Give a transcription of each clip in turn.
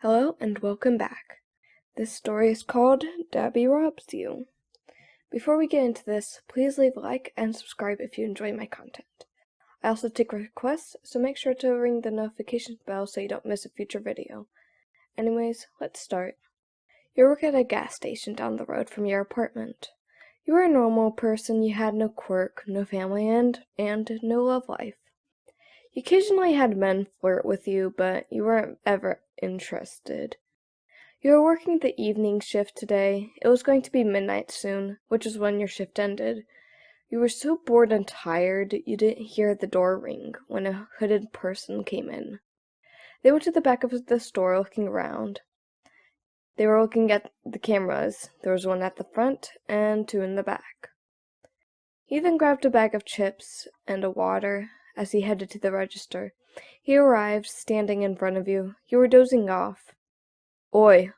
Hello and welcome back. This story is called Dabi Robs You. Before we get into this, please leave a like and subscribe if you enjoy my content. I also take requests, so make sure to ring the notification bell so you don't miss a future video. Anyways, let's start. You work at a gas station down the road from your apartment. You were a normal person, you had no quirk, no family, and no love life. You occasionally had men flirt with you, but you weren't ever interested. You were working the evening shift today. It was going to be midnight soon, which is when your shift ended. You were so bored and tired, you didn't hear the door ring when a hooded person came in. They went to the back of the store looking around. They were looking at the cameras. There was one at the front and two in the back. He then grabbed a bag of chips and a water as he headed to the register. He arrived, standing in front of you. You were dozing off. "Oi,"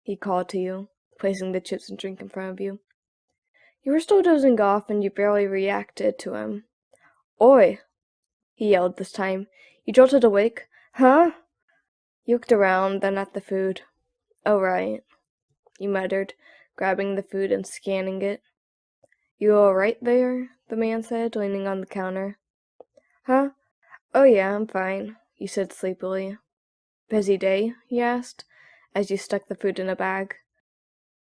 he called to you, placing the chips and drink in front of you. You were still dozing off and you barely reacted to him. "Oi," he yelled this time. You jolted awake. "Huh?" You looked around, then at the food. "Oh, right," you muttered, grabbing the food and scanning it. "You all right there?" the man said, leaning on the counter. "Huh? Oh yeah, I'm fine," you said sleepily. "Busy day?" he asked, as you stuck the food in a bag.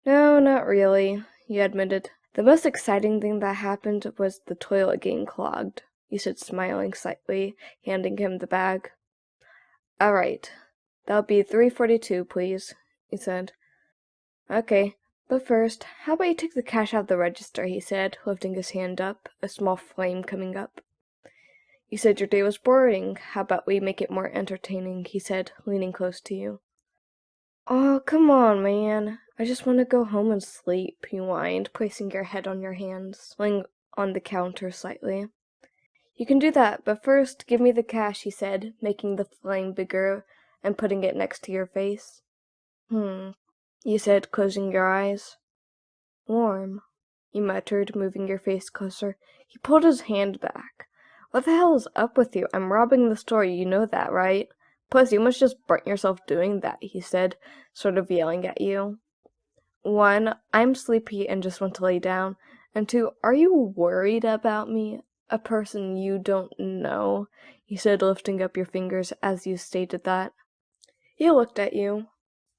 "No, not really," you admitted. "The most exciting thing that happened was the toilet getting clogged," you said, smiling slightly, handing him the bag. "All right, that'll be $3.42, please," he said. "Okay, but first, how about you take the cash out of the register," he said, lifting his hand up, a small flame coming up. "You said your day was boring. How about we make it more entertaining," he said, leaning close to you. "Oh, come on, man. I just want to go home and sleep," you whined, placing your head on your hands, laying on the counter slightly. "You can do that, but first give me the cash," he said, making the flame bigger and putting it next to your face. You said, closing your eyes. "Warm," you muttered, moving your face closer. He pulled his hand back. "What the hell is up with you? I'm robbing the store, you know that, right? Plus, you must just burnt yourself doing that," he said, sort of yelling at you. "One, I'm sleepy and just want to lay down. And two, are you worried about me? A person you don't know," he said, lifting up your fingers as you stated that. He looked at you.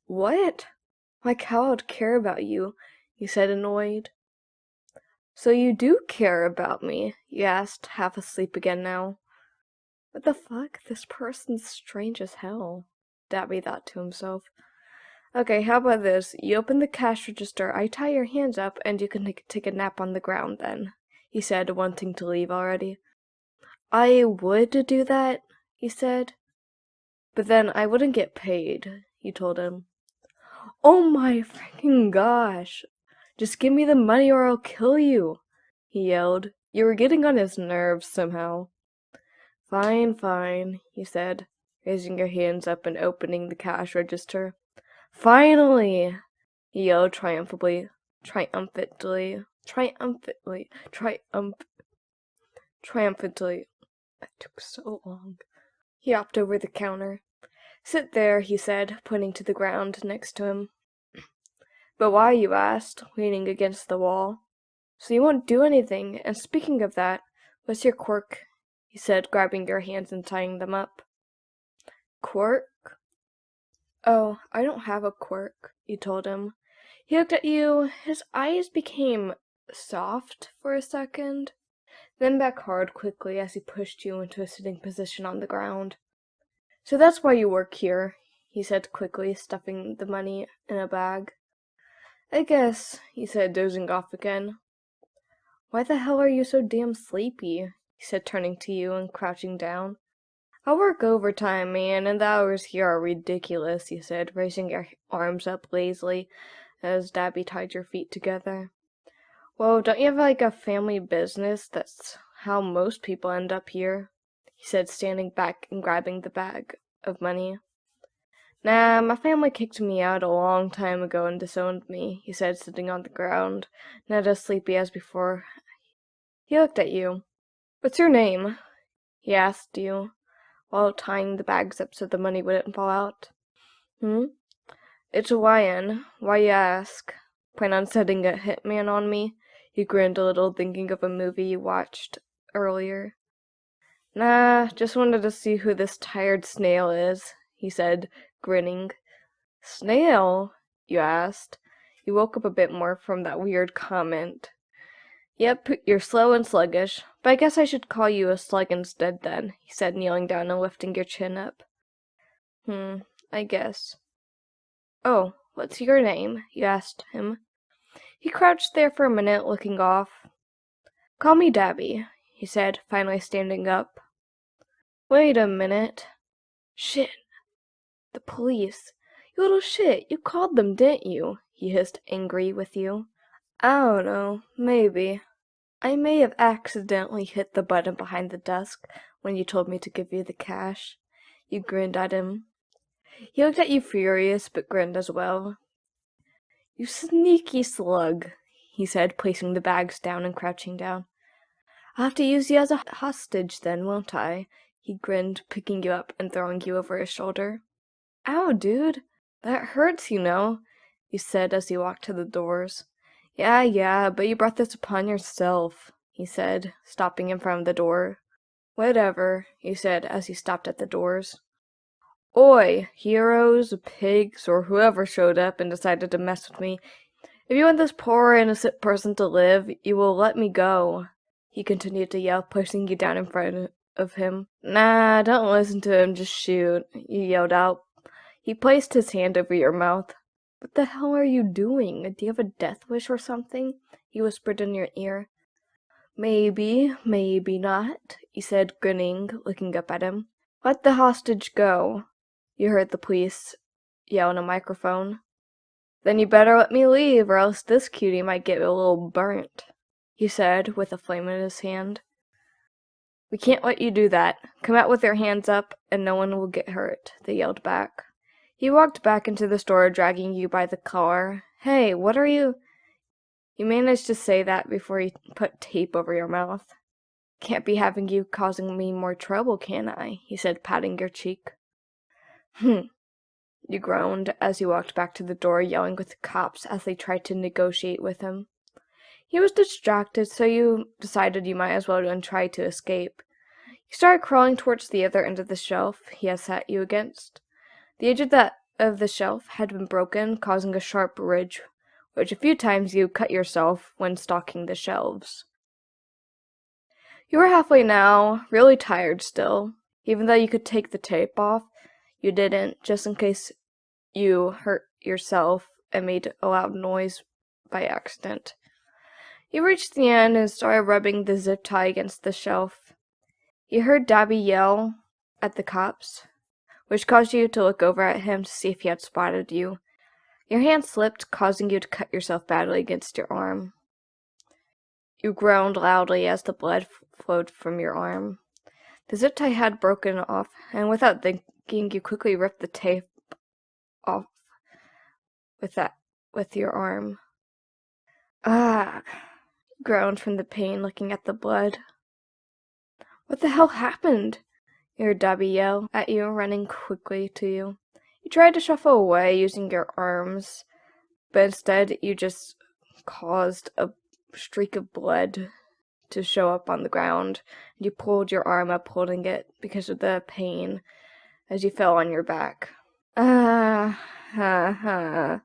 "What? Like how I'd care about you," he said, annoyed. "So you do care about me?" you asked, half asleep again now. "What the fuck? This person's strange as hell," Dabi thought to himself. "Okay, how about this? You open the cash register, I tie your hands up, and you can take a nap on the ground then," he said, wanting to leave already. "I would do that," he said. "But then I wouldn't get paid," you told him. "Oh my freaking gosh! Just give me the money or I'll kill you!" he yelled. You were getting on his nerves somehow. Fine, he said, raising your hands up and opening the cash register. "Finally!" he yelled triumphantly. Triumphantly. That took so long. He hopped over the counter. "Sit there," he said, pointing to the ground next to him. "But why?" you asked, leaning against the wall. "So you won't do anything, and speaking of that, what's your quirk?" he said, grabbing your hands and tying them up. "Quirk? Oh, I don't have a quirk," you told him. He looked at you. His eyes became soft for a second, then back hard quickly as he pushed you into a sitting position on the ground. "So that's why you work here," he said quickly, stuffing the money in a bag. "I guess," he said, dozing off again. "Why the hell are you so damn sleepy?" he said, turning to you and crouching down. "I work overtime, man, and the hours here are ridiculous," you said, raising your arms up lazily as Dabi tied your feet together. "Well, don't you have like a family business? That's how most people end up here," he said, standing back and grabbing the bag of money. "Nah, my family kicked me out a long time ago and disowned me," he said, sitting on the ground, not as sleepy as before. He looked at you. "What's your name?" he asked you, while tying the bags up so the money wouldn't fall out. Hmm? It's Ryan. Why you ask? Plan on setting a hitman on me? He grinned a little, thinking of a movie you watched earlier. Nah, just wanted to see who this tired snail is, he said, grinning. Snail? You asked. You woke up a bit more from that weird comment. Yep, you're slow and sluggish, but I guess I should call you a slug instead then, he said, kneeling down and lifting your chin up. I guess. Oh, what's your name? You asked him. He crouched there for a minute, looking off. Call me Dabi, he said, finally standing up. Wait a minute. Shit. The police. You little shit, you called them, didn't you? He hissed, angry with you. I don't know, maybe. I may have accidentally hit the button behind the desk when you told me to give you the cash. You grinned at him. He looked at you furious, but grinned as well. You sneaky slug, he said, placing the bags down and crouching down. I'll have to use you as a hostage then, won't I? He grinned, picking you up and throwing you over his shoulder. Ow, dude. That hurts, you said as he walked to the doors. Yeah, but you brought this upon yourself, he said, stopping in front of the door. Whatever, you said as he stopped at the doors. Oi, heroes, pigs, or whoever showed up and decided to mess with me. If you want this poor, innocent person to live, you will let me go, he continued to yell, pushing you down in front of him. Nah, don't listen to him, just shoot, you yelled out. He placed his hand over your mouth. What the hell are you doing? Do you have a death wish or something? He whispered in your ear. Maybe not, he said, grinning, looking up at him. Let the hostage go, you heard the police yell in a microphone. Then you better let me leave, or else this cutie might get a little burnt, he said, with a flame in his hand. We can't let you do that. Come out with your hands up, and no one will get hurt, they yelled back. He walked back into the store, dragging you by the collar. Hey, what are you? You managed to say that before he put tape over your mouth. Can't be having you causing me more trouble, can I? He said, patting your cheek. You groaned as you walked back to the door, yelling with the cops as they tried to negotiate with him. He was distracted, so you decided you might as well try to escape. You started crawling towards the other end of the shelf he had set you against. The edge of the shelf had been broken, causing a sharp ridge, which a few times you cut yourself when stalking the shelves. You were halfway now, really tired still. Even though you could take the tape off, you didn't, just in case you hurt yourself and made a loud noise by accident. You reached the end and started rubbing the zip tie against the shelf. You heard Dabi yell at the cops, which caused you to look over at him to see if he had spotted you. Your hand slipped, causing you to cut yourself badly against your arm. You groaned loudly as the blood flowed from your arm. The zip tie had broken off, and without thinking, you quickly ripped the tape off with your arm. Ah, you groaned from the pain, looking at the blood. What the hell happened? You heard Dabi yell at you, running quickly to you. You tried to shuffle away using your arms, but instead you just caused a streak of blood to show up on the ground. You pulled your arm up, holding it because of the pain as you fell on your back. Ah, ha, ha.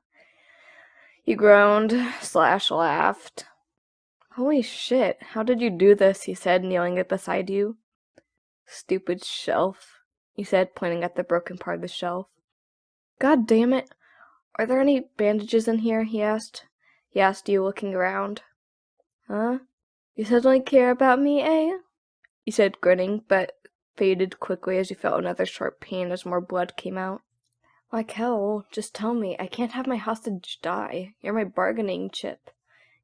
You groaned / laughed. Holy shit, how did you do this? He said, kneeling it beside you. Stupid shelf, he said, pointing at the broken part of the shelf. God damn it. Are there any bandages in here? He asked. He asked you, looking around. Huh? You suddenly care about me, eh? He said, grinning, but faded quickly as you felt another sharp pain as more blood came out. Like hell, just tell me. I can't have my hostage die. You're my bargaining chip,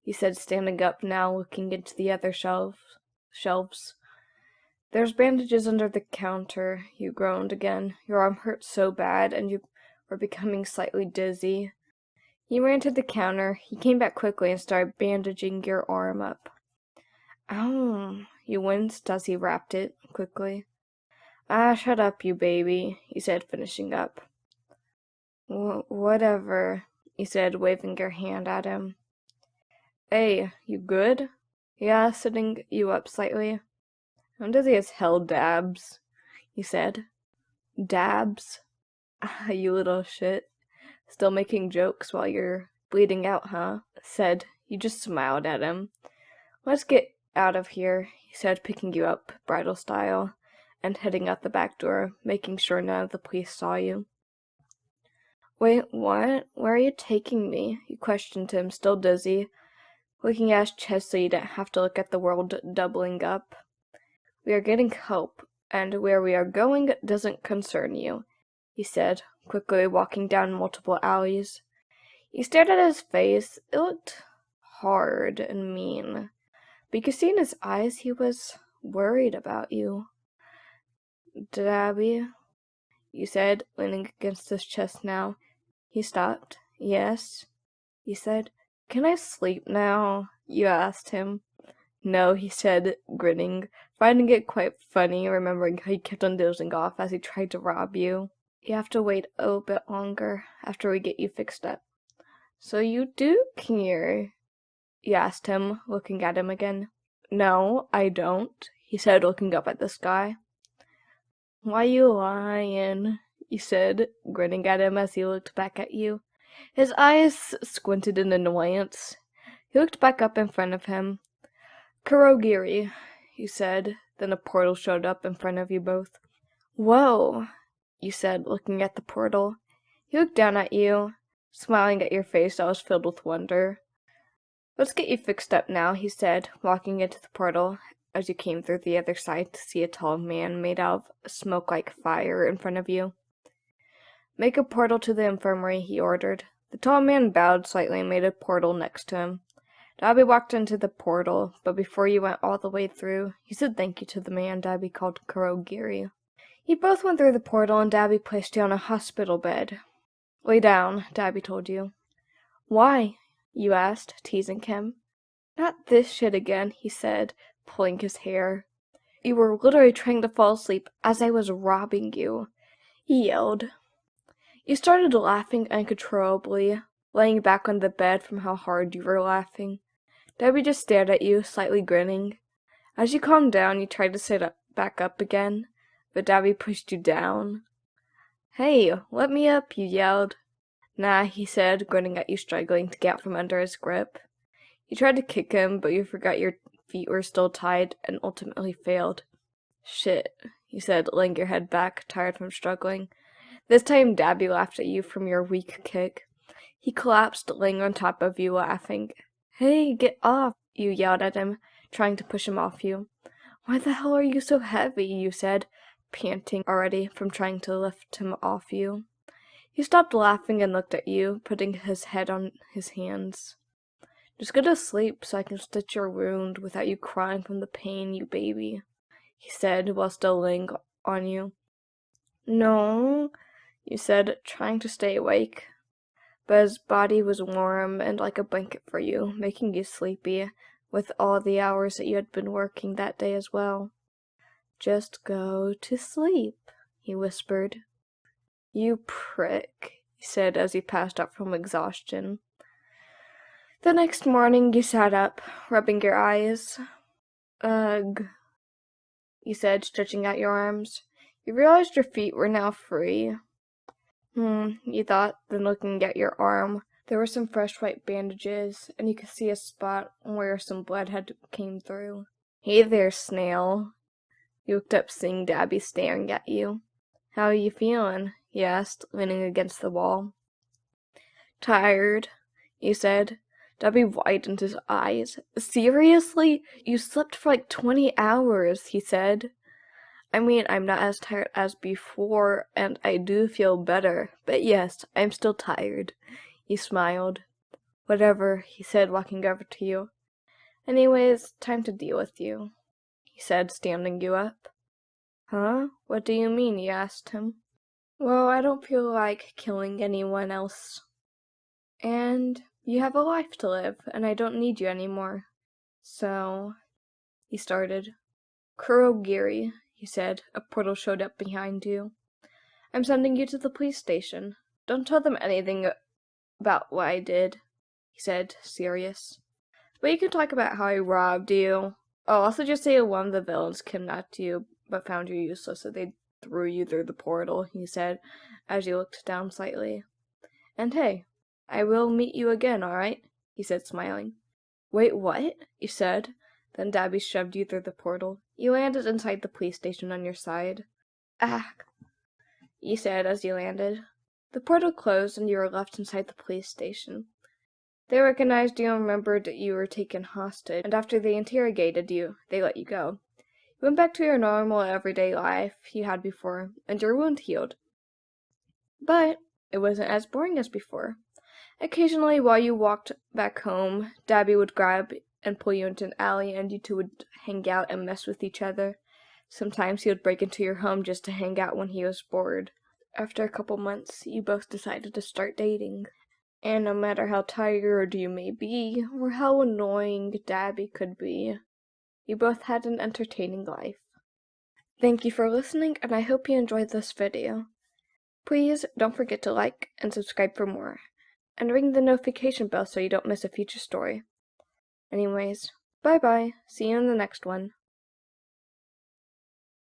he said, standing up now, looking into the other shelves. There's bandages under the counter, you groaned again. Your arm hurt so bad, and you were becoming slightly dizzy. He ran to the counter. He came back quickly and started bandaging your arm up. Ow, you winced as he wrapped it quickly. Ah, shut up, you baby, he said, finishing up. Whatever, you said, waving your hand at him. Hey, you good? He asked, sitting you up slightly. I'm dizzy as hell, Dabs, he said. Dabs? You little shit. Still making jokes while you're bleeding out, huh? Said. You just smiled at him. Let's get out of here, he said, picking you up, bridal style, and heading out the back door, making sure none of the police saw you. Wait, what? Where are you taking me? You questioned him, still dizzy, looking at his chest so you didn't have to look at the world doubling up. We are getting help, and where we are going doesn't concern you, he said, quickly walking down multiple alleys. You stared at his face. It looked hard and mean, but you could see in his eyes he was worried about you. Dabi, you said, leaning against his chest now. He stopped. Yes, he said. Can I sleep now? You asked him. No, he said, grinning, finding it quite funny, remembering how he kept on dozing off as he tried to rob you. You have to wait a little bit longer after we get you fixed up. So you do care? You asked him, looking at him again. No, I don't, he said, looking up at the sky. Why you lying? You said, grinning at him as he looked back at you. His eyes squinted in annoyance. He looked back up in front of him. Kurogiri, you said. Then a portal showed up in front of you both. Whoa, you said, looking at the portal. He looked down at you, smiling at your face that was filled with wonder. Let's get you fixed up now, he said, walking into the portal as you came through the other side to see a tall man made out of smoke like fire in front of you. Make a portal to the infirmary, he ordered. The tall man bowed slightly and made a portal next to him. Dabi walked into the portal, but before you went all the way through, he said thank you to the man Dabi called Kurogiri. You both went through the portal and Dabi placed you on a hospital bed. Lay down, Dabi told you. Why? You asked, teasing him. Not this shit again, he said, pulling his hair. You were literally trying to fall asleep as I was robbing you, he yelled. You started laughing uncontrollably, laying back on the bed from how hard you were laughing. Dabi just stared at you, slightly grinning. As you calmed down, you tried to sit back up again, but Dabi pushed you down. Hey, let me up, you yelled. Nah, he said, grinning at you, struggling to get out from under his grip. You tried to kick him, but you forgot your feet were still tied and ultimately failed. Shit, he said, laying your head back, tired from struggling. This time Dabi laughed at you from your weak kick. He collapsed, laying on top of you, laughing. Hey, get off, you yelled at him, trying to push him off you. Why the hell are you so heavy, you said, panting already from trying to lift him off you. He stopped laughing and looked at you, putting his head on his hands. Just go to sleep so I can stitch your wound without you crying from the pain, you baby, he said while still laying on you. No, you said, trying to stay awake. But his body was warm and like a blanket for you, making you sleepy with all the hours that you had been working that day as well. Just go to sleep, he whispered. You prick, he said as he passed out from exhaustion. The next morning you sat up, rubbing your eyes. Ugh, you said, stretching out your arms. You realized your feet were now free. You thought, then looking at your arm, there were some fresh white bandages, and you could see a spot where some blood had came through. Hey there, snail. You looked up, seeing Dabi staring at you. How are you feeling? He asked, leaning against the wall. Tired, you said. Dabi widened his eyes. Seriously? You slept for like 20 hours, he said. I mean, I'm not as tired as before, and I do feel better, but yes, I'm still tired. He smiled. Whatever, he said, walking over to you. Anyways, time to deal with you, he said, standing you up. Huh? What do you mean? You asked him. Well, I don't feel like killing anyone else. And you have a life to live, and I don't need you anymore. So, he started. Kurogiri, he said. A portal showed up behind you. I'm sending you to the police station. don't tell them anything about what I did," he said, serious. "But you can talk about how I robbed you. Oh, also just say one of the villains kidnapped you, but found you useless, so they threw you through the portal," he said, as he looked down slightly. "And hey, I will meet you again, alright?" he said, smiling. "Wait, what?" you said. Then Dabi shoved you through the portal. You landed inside the police station on your side. "Ah," you said as you landed. The portal closed and you were left inside the police station. They recognized you and remembered that you were taken hostage, and after they interrogated you, they let you go. You went back to your normal, everyday life you had before, and your wound healed. But it wasn't as boring as before. Occasionally, while you walked back home, Dabi would grab and pull you into an alley, and you two would hang out and mess with each other. Sometimes he would break into your home just to hang out when he was bored. After a couple months, you both decided to start dating. And no matter how tired you may be, or how annoying Dabi could be, you both had an entertaining life. Thank you for listening, and I hope you enjoyed this video. Please don't forget to like and subscribe for more, and ring the notification bell so you don't miss a future story. Anyways, bye-bye. See you in the next one.